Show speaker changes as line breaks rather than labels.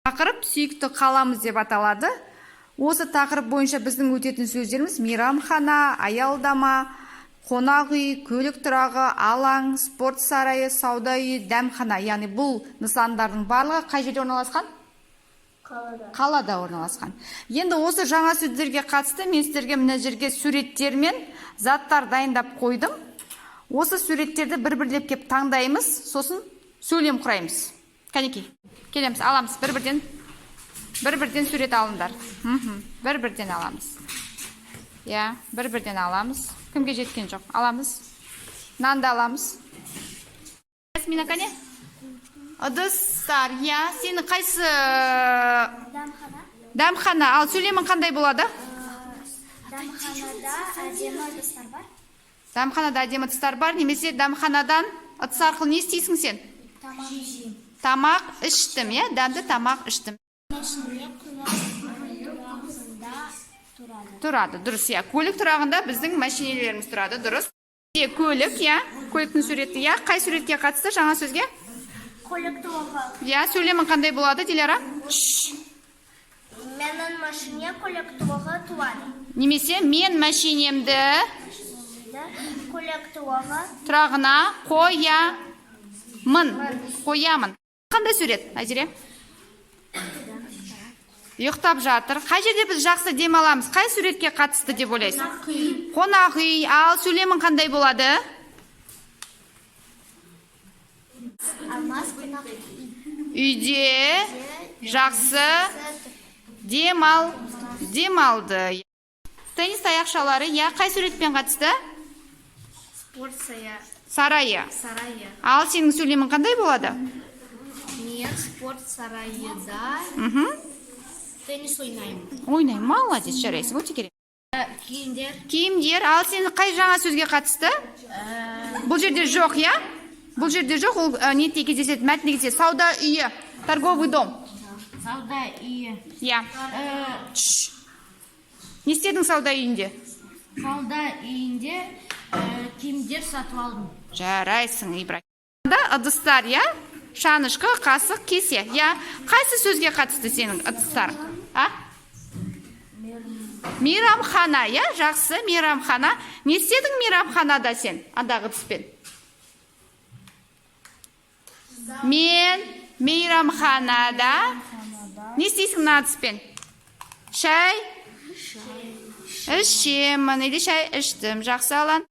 Тақырып сүйікті қаламыз деп аталады. Осы тақырып бойынша біздің өтетін сөздеріміз мейрамхана, аялдама, қонақ үй, көлік тұрағы, алаң, спорт сарайы, сауда үйі, дәмхана. Яғни бұл нысандардың барлығы қай жерде орналасқан? Қалада орналасқан. Енді осы жаңа сөздерге қатысты мен сіздерге мына жерге суреттер мен заттар дайындап қойдым. Осы суреттерді бір-бірлеп кеп таңдаймыз, сосын сөйлем құраймыз. Кәнекей, келеміз, аламыз бір-бірден сурет алыңдар. Бір-бірден аламыз. Я, бір-бірден аламыз. Кімге жеткен жоқ? Аламыз. Нанды аламыз. Ясмина, кәне? Ыдыстар, я, сені қайсы? Дәмхана. Ал сөйлемін қандай болады?
Дәмханада әдемі ыдыстар бар.
Дәмханада әдемі ыдыстар бар, немесе дәмханадан ыдыс арқылы не істейсің сен? Тамақ іштім, я, дәмді тамақ іштім. Тұрады, дұрыс, я. Көлік тұрағында біздің мәшинелеріміз тұрады, дұрыс. Көлік, я, көліктің суреті, я. Қай суретке қатысты жаңа сөзге?
Көлік тұрағы.
Я, сөйлемін қандай болады, Диляра?
Менің машине көлік тұрағы тұрады.
Немесе мен мәшинемді
Көлік тұрағы
тұрағына қоямын. Қандай сурет, Айзере? Ұйықтап жатыр. Қай жерде біз жақсы демаламыз? Қай суретке қатысты деп ойлайсың? Қонақ үй. Ал сөйлемін қандай болады? Үйде жақсы демалды. Теннис таяқшалары, я, қай суретпен қатысты?
Спорт
Сарайы.
сарайы.
Ал сенің сөйлемін қандай болады?
Мен спорт сарайыда теннис ойнаймын.
Ойнаймын, молодец, жарайсың, өте керек. Киімдер. Ал сен қай жаңа сөзге қатысты? Бұл жерде жоқ, я? Бұл жерде жоқ, ол нетте кездеседі, мәтінде кездеседі. Сауда үйі, торговый дом.
Сауда үйі.
Я. Не істедің сауда үйінде?
Сауда үйінде киімдер сатып алдым.
Жарайсың, Ибрахим. Ыдыстар, я? Шанышқы, қасық, кесе. Я, қайсы сөзге қатысты сенің ыдыстарың? Мейрамхана, я? Жақсы, мейрамхана. Не істедің мейрамханада сен? Андағы ыдыспен. Мен мейрамханада не істейсің ыдыспен? Шай? Ішемін, или шай іштім. Жақсы, Алан.